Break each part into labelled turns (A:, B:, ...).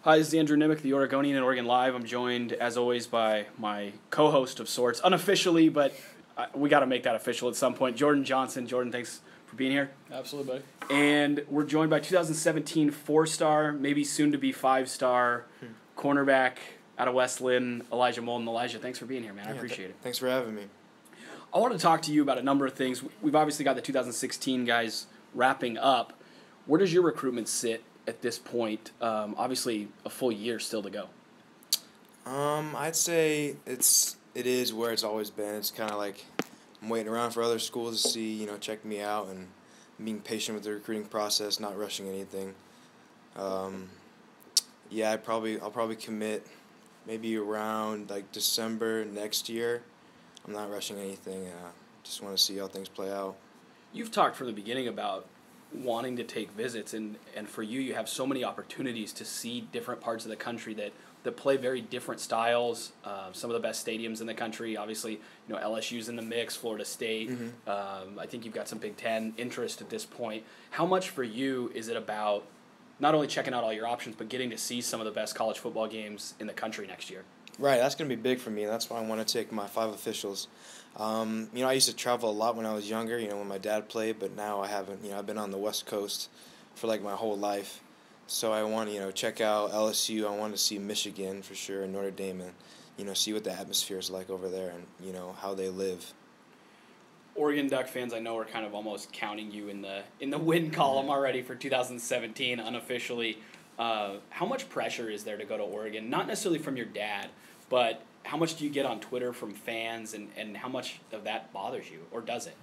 A: Hi, this is Andrew Nimick, the Oregonian at Oregon Live. I'm joined, as always, by my co-host of sorts, unofficially, but we got to make that official at some point, Jordan Johnson. Jordan, thanks for being here.
B: Absolutely, buddy.
A: And we're joined by 2017 four-star, maybe soon-to-be five-star cornerback out of West Linn, Elijah Molden. Elijah, thanks for being here, man. I appreciate it.
C: Thanks for having me.
A: I want to talk to you about a number of things. We've obviously got the 2016 guys wrapping up. Where does your recruitment sit at this point? Obviously, a full year still to go.
C: I'd say it is where it's always been. It's kind of like I'm waiting around for other schools to see, check me out, and being patient with the recruiting process, not rushing anything. Yeah, I'll probably commit maybe around like December next year. I'm not rushing anything. Just want to see how things play out.
A: You've talked from the beginning about wanting to take visits, and for you have so many opportunities to see different parts of the country that play very different styles. Some of the best stadiums in the country. Obviously, LSU's in the mix, Florida State. I think you've got some Big Ten interest at this point. How much for you is it about not only checking out all your options, but getting to see some of the best college football games in the country next year?
C: Right, that's going to be big for me. That's why I want to take my 5 officials. I used to travel a lot when I was younger, when my dad played, but now I haven't. I've been on the West Coast for like my whole life. So I want to, check out LSU. I want to see Michigan for sure, and Notre Dame, and, see what the atmosphere is like over there and, how they live.
A: Oregon Duck fans, I know, are kind of almost counting you in the win column already for 2017 unofficially. How much pressure is there to go to Oregon? Not necessarily from your dad, but how much do you get on Twitter from fans, and how much of that bothers you, or does it?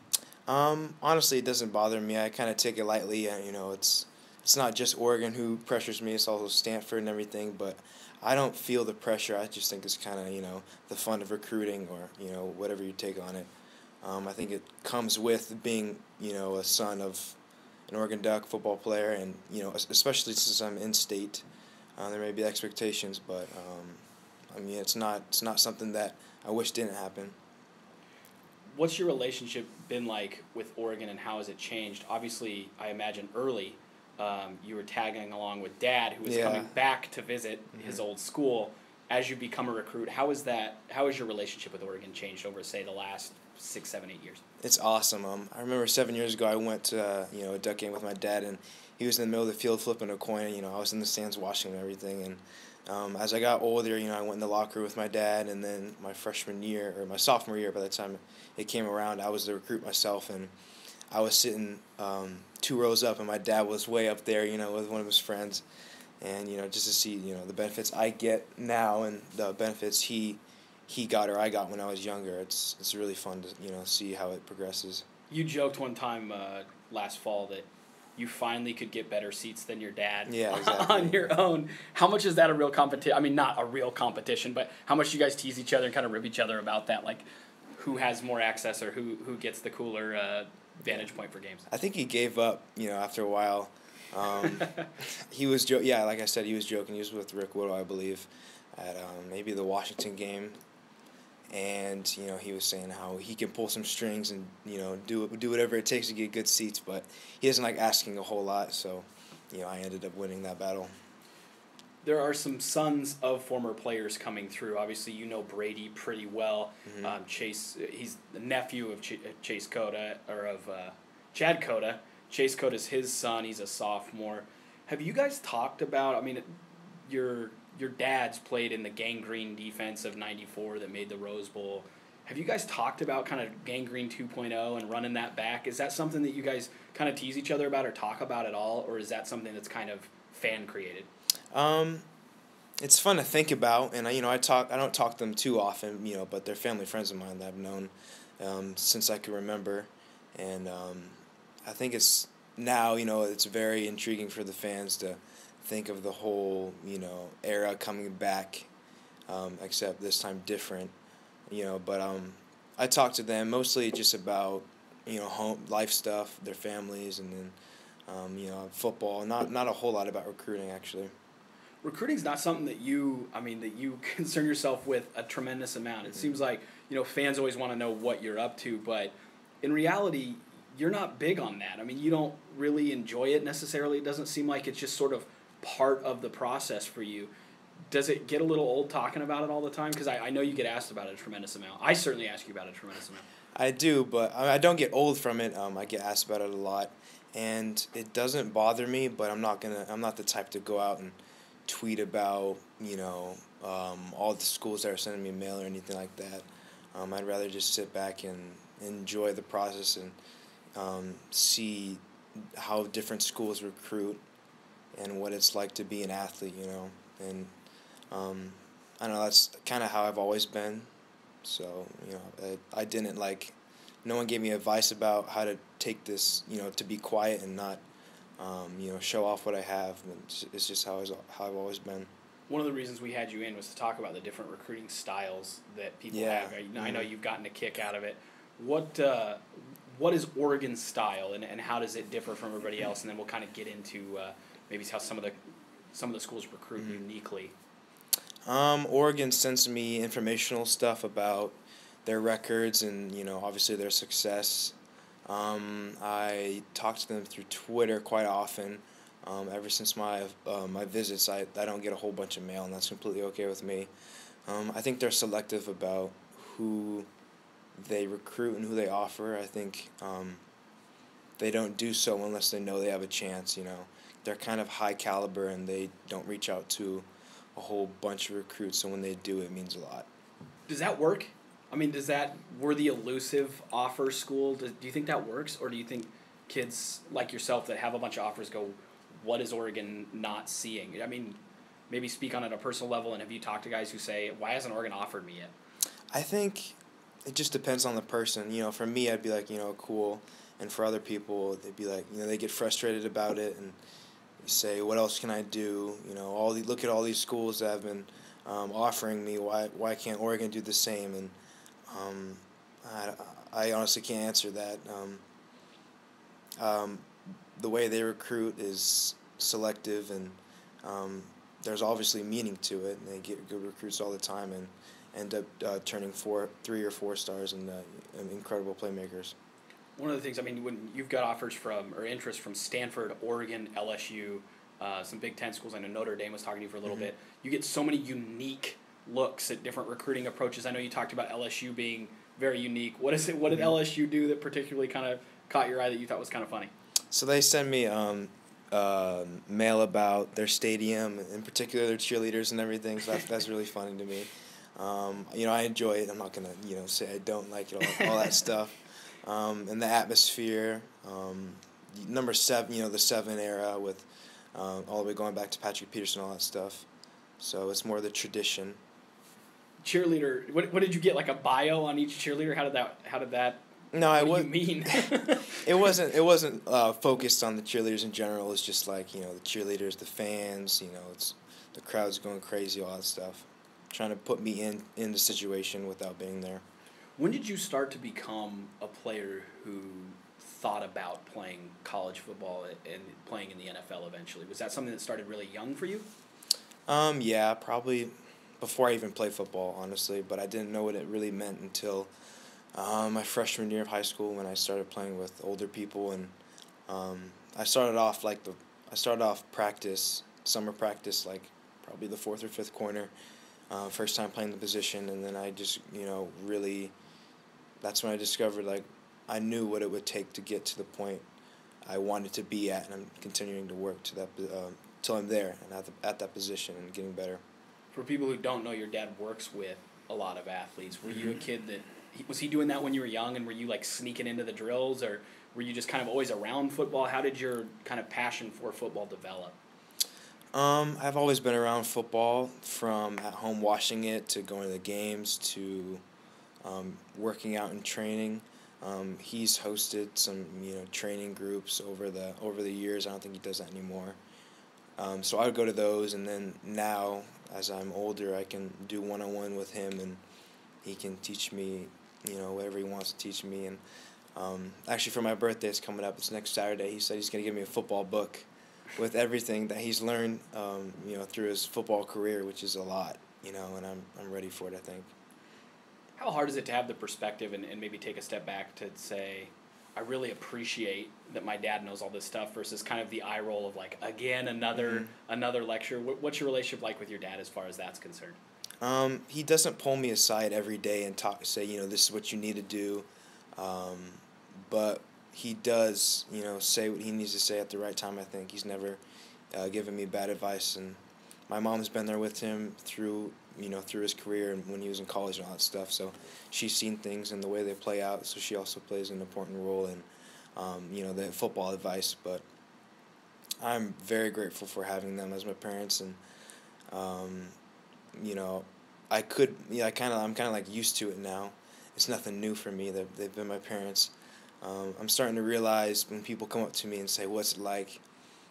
C: Honestly, it doesn't bother me. I kind of take it lightly. It's not just Oregon who pressures me. It's also Stanford and everything, but I don't feel the pressure. I just think it's kind of, the fun of recruiting, or, whatever you take on it. I think it comes with being, a son of an Oregon Duck football player, and, especially since I'm in-state, there may be expectations, but, it's not something that I wish didn't happen.
A: What's your relationship been like with Oregon, and how has it changed? Obviously, I imagine early you were tagging along with Dad, who was coming back to visit his old school. As you become a recruit, how has your relationship with Oregon changed over, say, the last 6, 7, 8 years?
C: It's awesome. I remember 7 years ago I went to a Duck game with my dad, and he was in the middle of the field flipping a coin, and I was in the stands watching and everything. And as I got older, I went in the locker room with my dad, and then my sophomore year, by the time it came around, I was the recruit myself, and I was sitting 2 rows up, and my dad was way up there, with one of his friends, and just to see the benefits I get now and the benefits he got or I got when I was younger. It's really fun to see how it progresses.
A: You joked one time last fall that you finally could get better seats than your dad.
C: Yeah, exactly.
A: On your own. How much is that a real competition? I mean, not a real competition, but how much do you guys tease each other and kind of rib each other about that? Like, who has more access, or who gets the cooler vantage point for games?
C: I think he gave up, after a while. He was like I said, he was joking. He was with Rick Whittle, I believe, at maybe the Washington game. And, he was saying how he can pull some strings and, do whatever it takes to get good seats, but he doesn't like asking a whole lot, so, I ended up winning that battle.
A: There are some sons of former players coming through. Obviously, you know Brady pretty well.
C: Mm-hmm.
A: Chase, he's the nephew of Chase Cota, or of Chad Cota. Chase Cota's his son. He's a sophomore. Have you guys talked about, your dad's played in the gangrene defense of '94 that made the Rose Bowl. Have you guys talked about kind of gangrene 2.0 and running that back? Is that something that you guys kind of tease each other about or talk about at all, or is that something that's kind of fan-created?
C: It's fun to think about, and I don't talk to them too often, but they're family friends of mine that I've known since I can remember, and I think it's now, it's very intriguing for the fans to think of the whole, era coming back, except this time different, but I talk to them mostly just about, home life stuff, their families, and then, football, not a whole lot about recruiting, actually.
A: Recruiting's not something that you concern yourself with a tremendous amount. It seems like, fans always want to know what you're up to, but in reality, you're not big on that. You don't really enjoy it necessarily. It doesn't seem like it's just sort of part of the process for you. Does it get a little old talking about it all the time? Because I know you get asked about it a tremendous amount. I certainly ask you about it a tremendous amount.
C: I do, but I don't get old from it. I get asked about it a lot, and it doesn't bother me. But I'm not the type to go out and tweet about all the schools that are sending me mail or anything like that. I'd rather just sit back and enjoy the process and see how different schools recruit and what it's like to be an athlete. And I don't know, that's kind of how I've always been. So, I didn't no one gave me advice about how to take this, to be quiet and not, show off what I have. It's just how I've always been.
A: One of the reasons we had you in was to talk about the different recruiting styles that people have. I know you've gotten a kick out of it. What is Oregon's style, and how does it differ from everybody else? And then we'll kind of get into maybe how some of the schools recruit uniquely.
C: Oregon sends me informational stuff about their records and, obviously their success. I talk to them through Twitter quite often. Ever since my visits, I don't get a whole bunch of mail, and that's completely okay with me. I think they're selective about who they recruit and who they offer. I think they don't do so unless they know they have a chance. They're kind of high caliber, and they don't reach out to a whole bunch of recruits, so when they do, it means a lot.
A: Does that work? I mean, we're the elusive offer school. Do you think that works, or do you think kids like yourself that have a bunch of offers go, what is Oregon not seeing? I mean, maybe speak on it at a personal level, and have you talked to guys who say, why hasn't Oregon offered me yet?
C: I think it just depends on the person. For me, I'd be like, cool, and for other people, they'd be like, they get frustrated about it, and say, what else can I do? Look at all these schools that have been offering me. Why can't Oregon do the same? And I honestly can't answer that. The way they recruit is selective, and there's obviously meaning to it. And they get good recruits all the time and end up turning 3 or 4 stars and incredible playmakers.
A: One of the things, when you've got offers or interest from Stanford, Oregon, LSU, some Big Ten schools, I know Notre Dame was talking to you for a little bit, you get so many unique looks at different recruiting approaches. I know you talked about LSU being very unique. What did LSU do that particularly kind of caught your eye that you thought was kind of funny?
C: So they send me mail about their stadium, in particular their cheerleaders and everything, so that's really funny to me. I enjoy it. I'm not going to, say I don't like it, all that stuff. And the atmosphere, number 7, the 7 era with all the way going back to Patrick Peterson, all that stuff. So it's more the tradition.
A: Cheerleader, what did you get, like a bio on each cheerleader? How did that?
C: No,
A: what do you mean?
C: It wasn't focused on the cheerleaders in general. It's just like, the cheerleaders, the fans, it's the crowd's going crazy, all that stuff. Trying to put me in the situation without being there.
A: When did you start to become a player who thought about playing college football and playing in the NFL eventually? Was that something that started really young for you?
C: Yeah, probably before I even played football, honestly. But I didn't know what it really meant until my freshman year of high school when I started playing with older people, and I started off summer practice, like probably the 4th or 5th corner. First time playing the position, and then I just, really, that's when I discovered, I knew what it would take to get to the point I wanted to be at, and I'm continuing to work to that till I'm there and at that position and getting better.
A: For people who don't know, your dad works with a lot of athletes. Were you a kid was he doing that when you were young, and were you sneaking into the drills, or were you just kind of always around football? How did your kind of passion for football develop?
C: I've always been around football, from at home watching it to going to the games to working out and training. He's hosted some training groups over the years. I don't think he does that anymore. So I would go to those, and then now as I'm older, I can do one-on-one with him, and he can teach me whatever he wants to teach me. And actually, for my birthday, it's coming up. It's next Saturday. He said he's going to give me a football book with everything that he's learned, through his football career, which is a lot, and I'm ready for it, I think.
A: How hard is it to have the perspective and maybe take a step back to say, I really appreciate that my dad knows all this stuff versus kind of the eye roll of like, again, another lecture. What's your relationship like with your dad as far as that's concerned?
C: He doesn't pull me aside every day and say, this is what you need to do. But he does, say what he needs to say at the right time, I think. He's never given me bad advice. And my mom's been there with him through his career and when he was in college and all that stuff. So she's seen things and the way they play out. So she also plays an important role in, the football advice. But I'm very grateful for having them as my parents. And, I'm kind of like used to it now. It's nothing new for me. They've been my parents. I'm starting to realize when people come up to me and say, "What's it like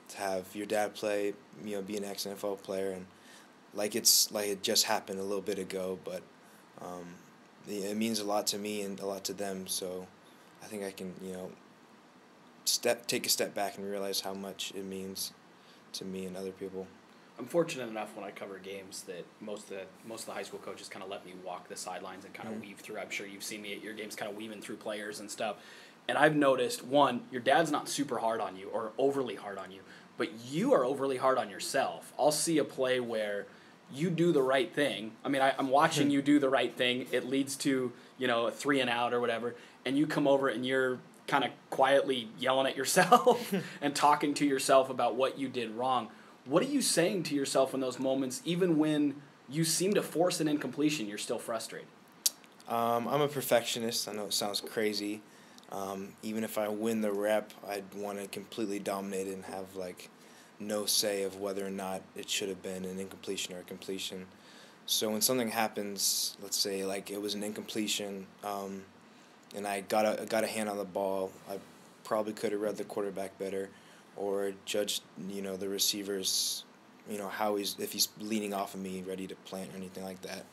C: to have your dad play? Be an ex-NFL player?" and it's like it just happened a little bit ago, but it means a lot to me and a lot to them. So I think I can take a step back and realize how much it means to me and other people.
A: I'm fortunate enough when I cover games that most of the high school coaches kind of let me walk the sidelines and kind of weave through. I'm sure you've seen me at your games kind of weaving through players and stuff. And I've noticed, one, your dad's not super hard on you or overly hard on you, but you are overly hard on yourself. I'll see a play where you do the right thing. I mean, I'm watching you do the right thing. It leads to, a 3 and out or whatever, and you come over and you're kind of quietly yelling at yourself and talking to yourself about what you did wrong. What are you saying to yourself in those moments, even when you seem to force an incompletion, you're still frustrated?
C: I'm a perfectionist. I know it sounds crazy. Even if I win the rep, I'd want to completely dominate it and have, no say of whether or not it should have been an incompletion or a completion. So when something happens, let's say, it was an incompletion, and I got a hand on the ball, I probably could have read the quarterback better or judged, the receivers, if he's leaning off of me, ready to plant or anything like that.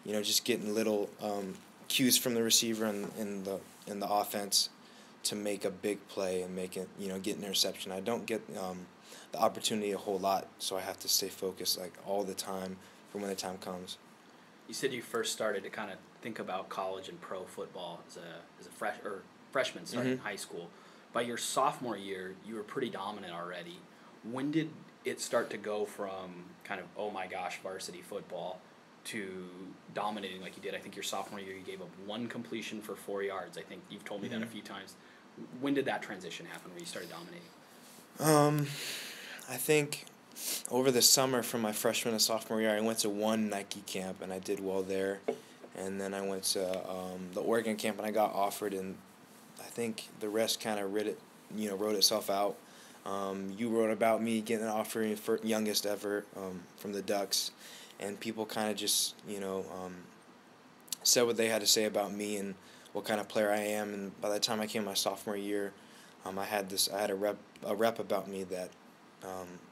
C: Just getting little cues from the receiver in the offense to make a big play and make it, get an interception. I don't get the opportunity a whole lot, so I have to stay focused all the time for when the time comes.
A: You said you first started to kind of think about college and pro football as a freshman starting in high school. By your sophomore year, you were pretty dominant already. When did it start to go from kind of, oh my gosh, varsity football to dominating like you did? I think your sophomore year you gave up 1 completion for 4 yards. I think you've told me that a few times. When did that transition happen where you started dominating?
C: I think over the summer from my freshman to sophomore year, I went to 1 Nike camp and I did well there. And then I went to the Oregon camp and I got offered, and I think the rest kind of wrote itself out. You wrote about me getting an offer for youngest ever from the Ducks, and people kind of just said what they had to say about me and what kind of player I am. And by the time I came my sophomore year, I had a rep about me that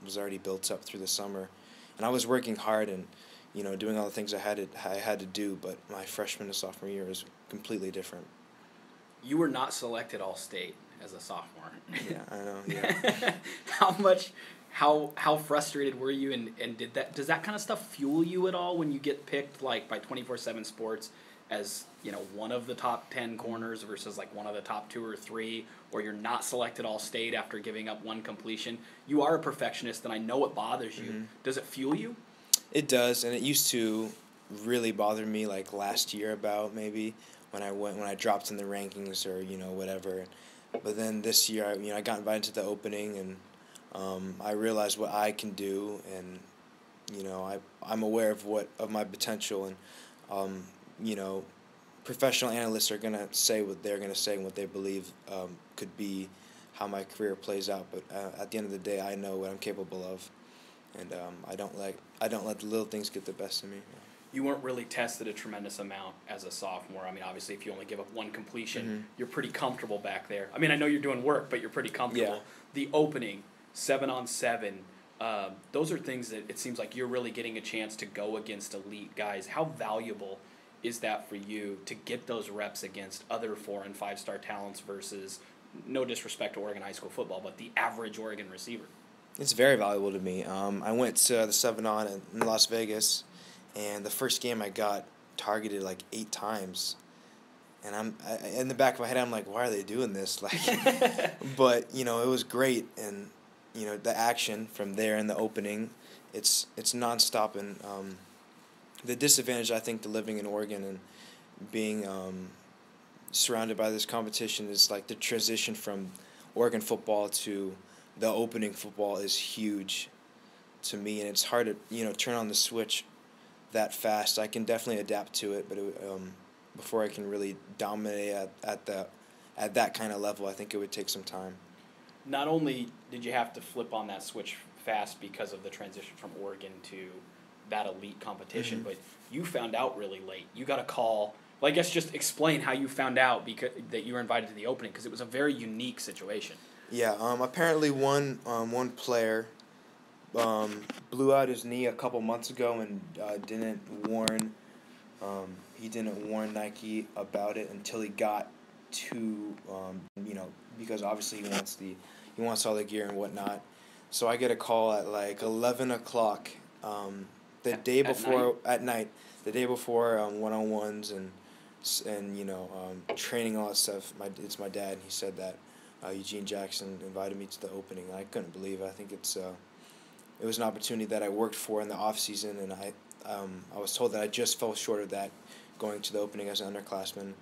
C: was already built up through the summer, and I was working hard and doing all the things I had to do. But my freshman to sophomore year was completely different.
A: You were not selected All-State as a sophomore.
C: Yeah, I know. Yeah.
A: How frustrated were you, and does that kind of stuff fuel you at all when you get picked by 24/7 Sports as one of the top 10 corners versus one of the top 2 or 3, or you're not selected All-State after giving up 1 completion? You are a perfectionist, and I know it bothers you. Does it fuel you?
C: It does, and it used to really bother me last year about maybe when I dropped in the rankings or whatever. But then this year I got invited to the opening, and I realized what I can do, and I'm aware of my potential, and professional analysts are gonna say what they're gonna say and what they believe could be how my career plays out. But at the end of the day, I know what I'm capable of, and I don't let the little things get the best of me.
A: You weren't really tested a tremendous amount as a sophomore. I mean, obviously, if you only give up 1 completion, you're pretty comfortable back there. I mean, I know you're doing work, but you're pretty comfortable.
C: Yeah.
A: The opening, 7-on-7, those are things that it seems like you're really getting a chance to go against elite guys. How valuable is that for you to get those reps against other 4- and 5-star talents versus, no disrespect to Oregon high school football, but the average Oregon receiver?
C: It's very valuable to me. I went to the 7-on in Las Vegas, and the first game I got targeted 8 times. And in the back of my head, I'm like, why are they doing this? Like, but, you know, it was great. And, you know, the action from there in the opening, it's nonstop. And the disadvantage, I think, to living in Oregon and being surrounded by this competition is, like, the transition from Oregon football to the opening football is huge to me. And it's hard to, you know, turn on the switch that fast. I can definitely adapt to it, but before I can really dominate at that kind of level, I think it would take some time.
A: Not only did you have to flip on that switch fast because of the transition from Oregon to that elite competition, but you found out really late. You got a call. Well, I guess just explain how you found out that you were invited to the opening, because it was a very unique situation.
C: Yeah. Apparently one player blew out his knee a couple months ago and didn't warn. He didn't warn Nike about it until he got to, you know, because obviously he wants all the gear and whatnot. So I get a call at like 11 o'clock, the day before at night, the day before one-on-ones and you know training, all that stuff. It's my dad. And he said that Eugene Jackson invited me to the opening. I couldn't believe it. I think it was an opportunity that I worked for in the off season, and I was told that I just fell short of that, going to the opening as an underclassman.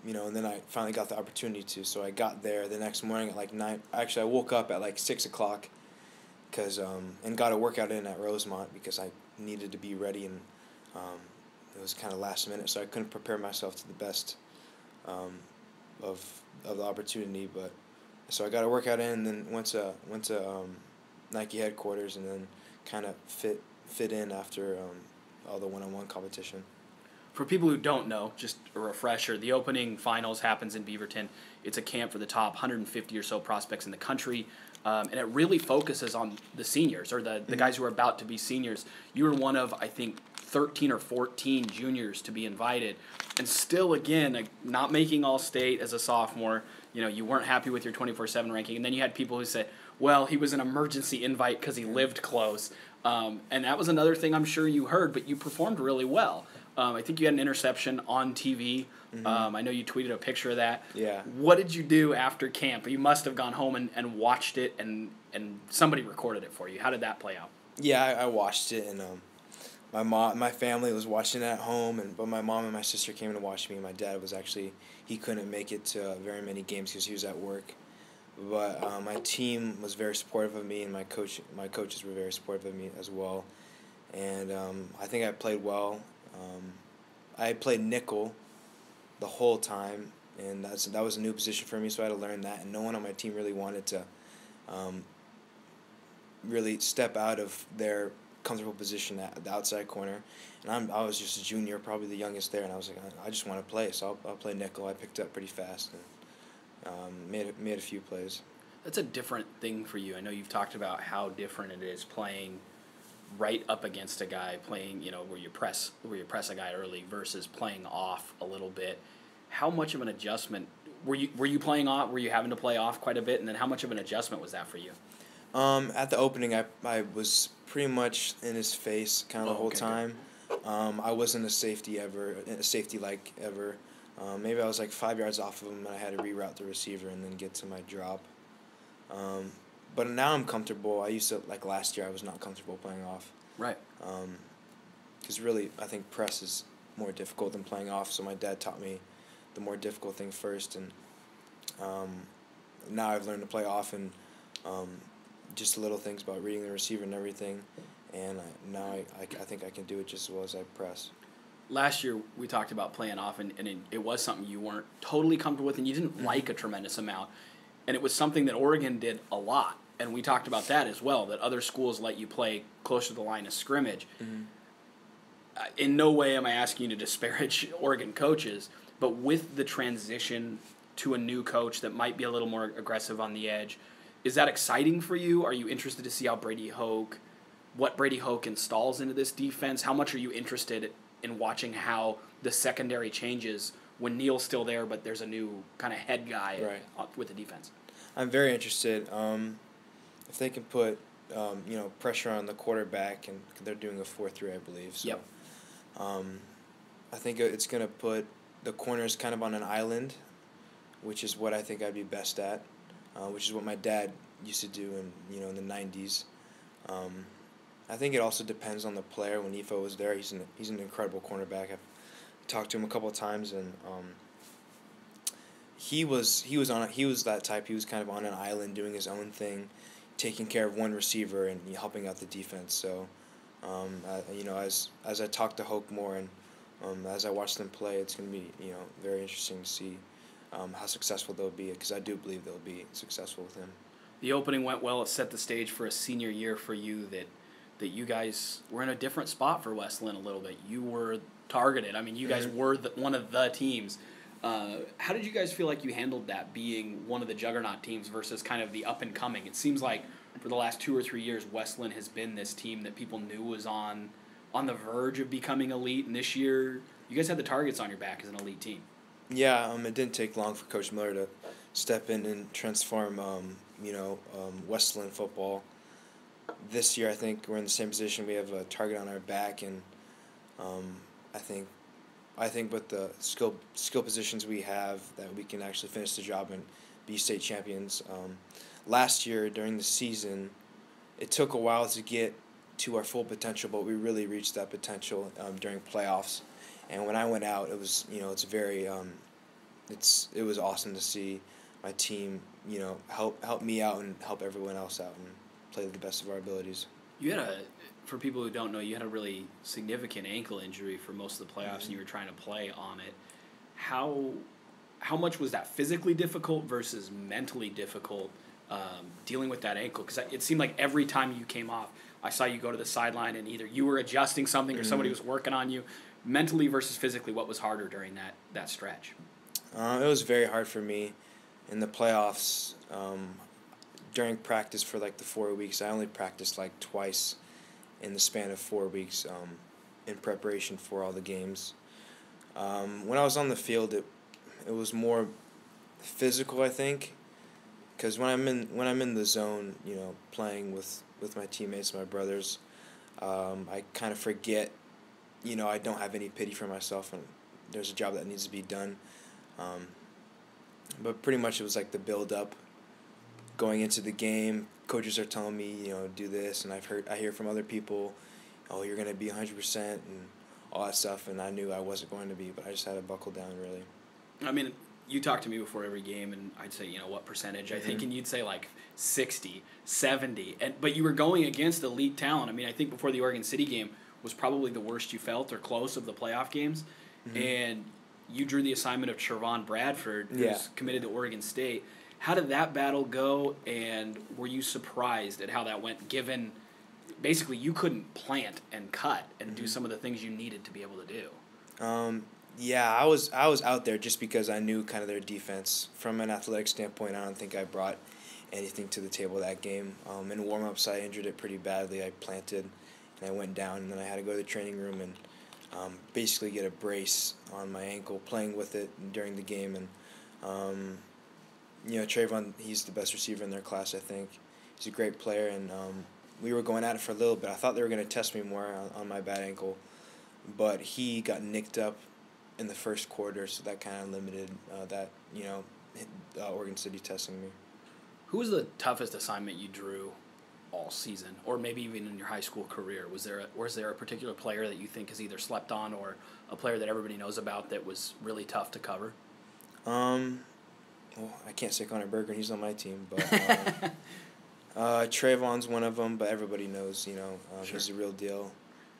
C: You know, and then I finally got the opportunity to. So I got there the next morning at like 9. Actually, I woke up at like 6 o'clock, and got a workout in at Rosemont because I needed to be ready, and it was kind of last minute, so I couldn't prepare myself to the best of the opportunity. But so I got a workout in, and then went to Nike headquarters, and then kind of fit in after all the one-on-one competition.
A: For people who don't know, just a refresher, the opening finals happens in Beaverton. It's a camp for the top 150 or so prospects in the country, and it really focuses on the seniors, or the guys who are about to be seniors. You were one of, I think, 13 or 14 juniors to be invited, and still, again, not making All-State as a sophomore. You know, you weren't happy with your 24/7 ranking, and then you had people who said, well, he was an emergency invite because he lived close. And that was another thing I'm sure you heard, but you performed really well. I think you had an interception on TV. I know you tweeted a picture of that.
C: Yeah.
A: What did you do after camp? You must have gone home and watched it, and somebody recorded it for you. How did that play out?
C: Yeah, I watched it, and my family was watching it at home, but my mom and my sister came to watch me. And my dad he couldn't make it to very many games because he was at work. But my team was very supportive of me, and my coaches were very supportive of me as well. And I think I played well. I played nickel the whole time, and that was a new position for me, so I had to learn that. And no one on my team really wanted to really step out of their comfortable position at the outside corner. And I was just a junior, probably the youngest there, and I was like, I just want to play, so I'll play nickel. I picked up pretty fast and made a few plays.
A: That's a different thing for you. I know you've talked about how different it is playing right up against a guy, playing, you know, where you press a guy early versus playing off a little bit. How much of an adjustment were you playing off? Were you having to play off quite a bit, and then how much of an adjustment was that for you?
C: At the opening, I was pretty much in his face kind of the whole time. I wasn't a safety ever. Maybe I was like 5 yards off of him, and I had to reroute the receiver and then get to my drop. But now I'm comfortable. I used to, like last year, I was not comfortable playing off.
A: Right.
C: Because really, I think press is more difficult than playing off, so my dad taught me the more difficult thing first, and now I've learned to play off, and just the little things about reading the receiver and everything, and now I think I can do it just as well as I press.
A: Last year, we talked about playing off, and it was something you weren't totally comfortable with, and you didn't like a tremendous amount. And it was something that Oregon did a lot. And we talked about that as well, that other schools let you play closer to the line of scrimmage. In no way am I asking you to disparage Oregon coaches, but with the transition to a new coach that might be a little more aggressive on the edge, is that exciting for you? Are you interested to see what Brady Hoke installs into this defense? How much are you interested in watching how the secondary changes when Neal's still there, but there's a new kind of head guy with the defense?
C: I'm very interested. If they can put, pressure on the quarterback, and they're doing a 4-3, I believe. So,
A: yep.
C: I think it's going to put the corner's kind of on an island, which is what I think I'd be best at, which is what my dad used to do in the 90s. I think it also depends on the player. When Ifo was there, he's an incredible cornerback. I've talked to him a couple of times, and he was that type. He was kind of on an island doing his own thing, taking care of one receiver and helping out the defense. So, as I talk to Hoke more and as I watch them play, it's going to be very interesting to see how successful they'll be, because I do believe they'll be successful with him.
A: The opening went well. It set the stage for a senior year for you that you guys were in a different spot for West Linn a little bit. You were targeted. I mean, you guys were one of the teams. How did you guys feel like you handled that, being one of the juggernaut teams versus kind of the up-and-coming? It seems like for the last 2 or 3 years, West Linn has been this team that people knew was on the verge of becoming elite, and this year you guys had the targets on your back as an elite team.
C: Yeah, it didn't take long for Coach Miller to step in and transform, West Linn football. This year, I think we're in the same position. We have a target on our back, and I think with the skill positions we have, that we can actually finish the job and be state champions. Last year during the season, it took a while to get to our full potential, but we really reached that potential during playoffs. And when I went out, it was it was awesome to see my team help me out and help everyone else out and play the best of our abilities.
A: You had for people who don't know, you had a really significant ankle injury for most of the playoffs, and you were trying to play on it. How much was that physically difficult versus mentally difficult, dealing with that ankle? Because it seemed like every time you came off, I saw you go to the sideline and either you were adjusting something or somebody was working on you. Mentally versus physically, what was harder during that stretch?
C: It was very hard for me in the playoffs. During practice for the 4 weeks, I only practiced twice in the span of 4 weeks in preparation for all the games. When I was on the field, it was more physical, I think, because when I'm in the zone, playing with my teammates, my brothers, I kind of forget, I don't have any pity for myself, and there's a job that needs to be done. But pretty much it was the build up. Going into the game, coaches are telling me, do this, and I hear from other people, oh, you're going to be 100% and all that stuff, and I knew I wasn't going to be, but I just had to buckle down, really.
A: I mean, you talk to me before every game, and I'd say, what percentage? I think, and you'd say 60, 70, but you were going against elite talent. I mean, I think before the Oregon City game was probably the worst you felt or close of the playoff games, and you drew the assignment of Trevon Bradford, who's committed to Oregon State. How did that battle go, and were you surprised at how that went, given basically you couldn't plant and cut and do some of the things you needed to be able to do?
C: Yeah, I was out there just because I knew kind of their defense. From an athletic standpoint, I don't think I brought anything to the table that game. In warm-ups, I injured it pretty badly. I planted, and I went down, and then I had to go to the training room and basically get a brace on my ankle, playing with it during the game. And Trayvon, he's the best receiver in their class, I think. He's a great player, and we were going at it for a little bit. I thought they were going to test me more on my bad ankle, but he got nicked up in the first quarter, so that kind of limited Oregon City testing me.
A: Who was the toughest assignment you drew all season, or maybe even in your high school career? Was there a particular player that you think is either slept on or a player that everybody knows about that was really tough to cover?
C: Well, I can't say Connor Berger, he's on my team, but Trayvon's one of them, but everybody knows, sure. He's the real deal.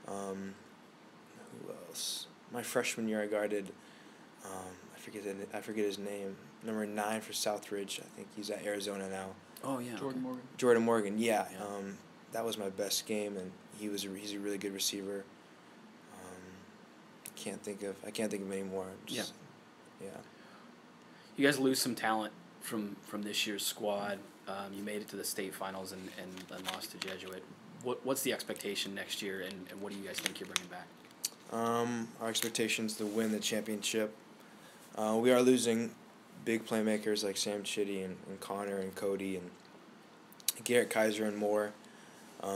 C: Who else? My freshman year I guarded, I forget his name, number 9 for Southridge. I think he's at Arizona now.
A: Oh, yeah.
C: Jordan Morgan, yeah. That was my best game, and he's a really good receiver. I can't think of any more. Yeah.
A: You guys lose some talent from this year's squad. You made it to the state finals and lost to Jesuit. What's the expectation next year, and what do you guys think you're bringing back?
C: Our expectation is to win the championship. We are losing big playmakers like Sam Chitty and Connor and Cody and Garrett Kaiser and more.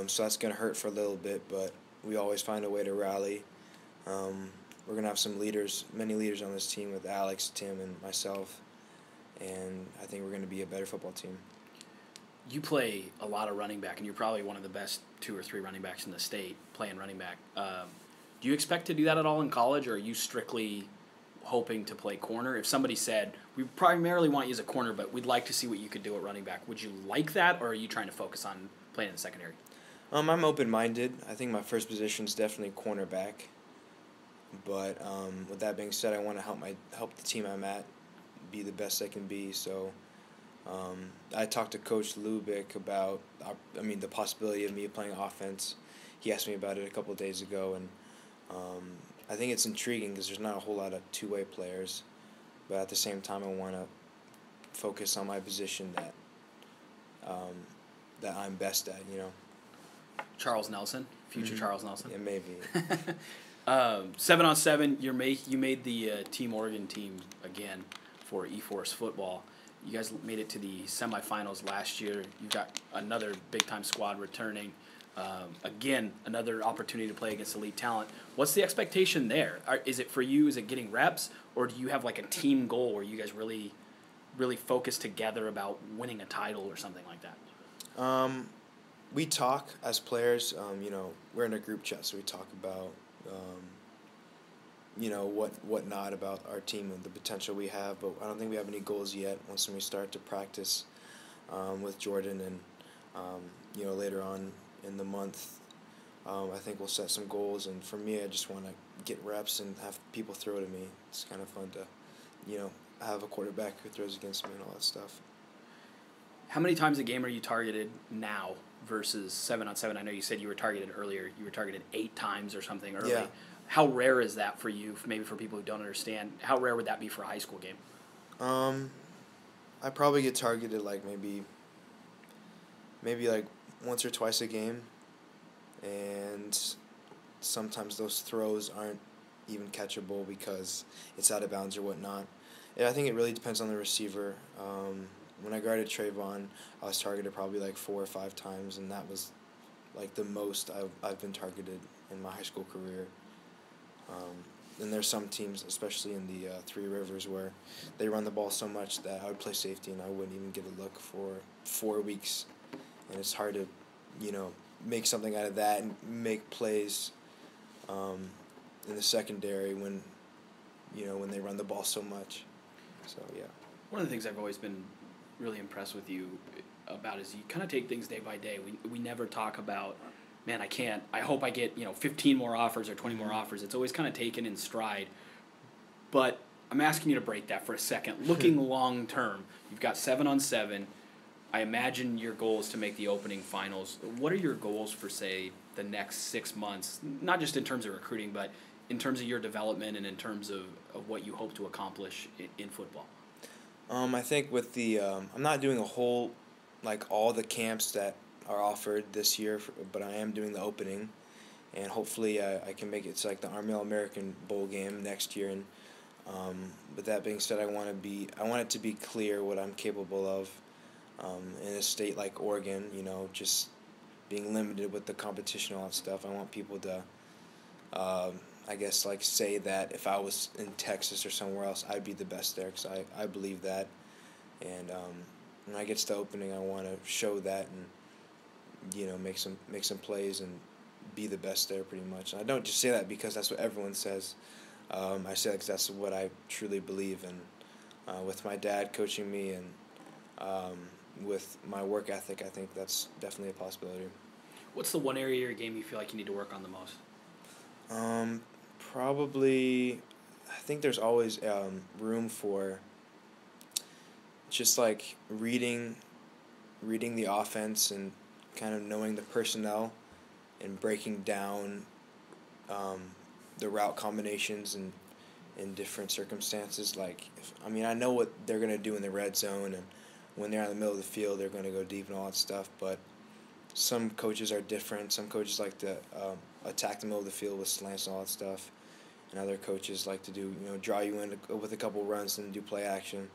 C: So that's going to hurt for a little bit, but we always find a way to rally. we're gonna have some leaders, many leaders on this team with Alex, Tim, and myself, and I think we're gonna be a better football team.
A: You play a lot of running back, and you're probably one of the best 2 or 3 running backs in the state playing running back. Do you expect to do that at all in college, or are you strictly hoping to play corner? If somebody said, we primarily want you as a corner, but we'd like to see what you could do at running back, would you like that, or are you trying to focus on playing in the secondary?
C: I'm open-minded. I think my first position is definitely cornerback. But with that being said, I want to help the team I'm at be the best I can be. So I talked to Coach Lubick about the possibility of me playing offense. He asked me about it a couple of days ago, and I think it's intriguing because there's not a whole lot of two-way players. But at the same time, I want to focus on my position that I'm best at.
A: Charles Nelson, future Charles Nelson.
C: Yeah, maybe.
A: 7-on-7, you made the Team Oregon team again for eForce football. You guys made it to the semifinals last year. You got another big-time squad returning. Again, another opportunity to play against elite talent. What's the expectation there? Is it for you? Is it getting reps, or do you have like a team goal where you guys really, really focus together about winning a title or something like that?
C: We talk as players. We're in a group chat, so we talk about what not about our team and the potential we have. But I don't think we have any goals yet. Once we start to practice with Jordan and later on in the month, I think we'll set some goals. And for me, I just want to get reps and have people throw to me. It's kind of fun to have a quarterback who throws against me and all that stuff.
A: How many times a game are you targeted now versus 7-on-7? I know you said you were targeted earlier. You were targeted 8 times or something early.
C: Yeah.
A: How rare is that for you, maybe for people who don't understand? How rare would that be for a high school game?
C: I probably get targeted like maybe like once or twice a game, and sometimes those throws aren't even catchable because it's out of bounds or whatnot. I think it really depends on the receiver. When I guarded Trayvon, I was targeted probably like 4 or 5 times, and that was like the most I've been targeted in my high school career. And there's some teams, especially in the Three Rivers, where they run the ball so much that I would play safety and I wouldn't even get a look for 4 weeks. And it's hard to, make something out of that and make plays in the secondary when they run the ball so much. So, yeah.
A: One of the things I've always been really impressed with you about is you kind of take things day by day. We never talk about, man, I hope I get 15 more offers or 20 more offers. It's always kind of taken in stride. But I'm asking you to break that for a second. Looking long term, you've got 7-on-7. I imagine your goal is to make the opening finals. What are your goals for, say, the next 6 months? Not just in terms of recruiting, but in terms of your development and in terms of what you hope to accomplish in football.
C: I think with the I'm not doing all the camps that are offered this year, but I am doing the opening, and hopefully I can make it to like the Army All-American Bowl game next year. And with that being said, I want it to be clear what I'm capable of in a state like Oregon. Just being limited with the competition and all that stuff. I want people to say that if I was in Texas or somewhere else, I'd be the best there, because I believe that. And when I get to the opening, I want to show that and, make some plays and be the best there pretty much. And I don't just say that because that's what everyone says. I say that because that's what I truly believe. And with my dad coaching me and with my work ethic, I think that's definitely a possibility. What's
A: the one area of your game you feel like you need to work on the most?
C: Probably, I think there's always room for just like reading the offense and kind of knowing the personnel and breaking down the route combinations and in different circumstances. I know what they're going to do in the red zone, and when they're in the middle of the field, they're going to go deep and all that stuff. But some coaches are different. Some coaches like to attack the middle of the field with slants and all that stuff. And other coaches like to do, draw you in with a couple runs and do play action.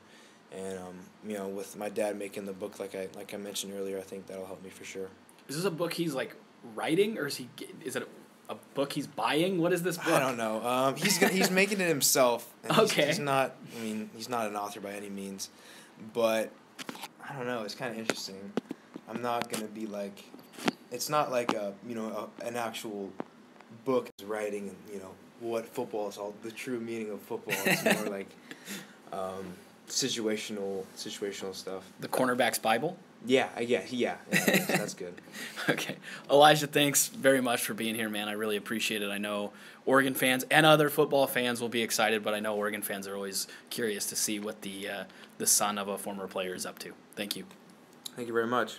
C: And, with my dad making the book, like I mentioned earlier, I think that'll help me for sure.
A: Is this a book he's, writing, or is it a book he's buying? What is this book?
C: I don't know. He's making it himself. And
A: Okay.
C: He's not. I mean, he's not an author by any means, but I don't know. It's kind of interesting. I'm not gonna be like. It's not like an actual book is writing and what football is all the true meaning of football. It's more like situational stuff.
A: The Cornerback's Bible?
C: Yeah, that's good.
A: Okay. Elijah, thanks very much for being here, man. I really appreciate it. I know Oregon fans and other football fans will be excited, but I know Oregon fans are always curious to see what the son of a former player is up to. Thank you.
C: Thank you very much.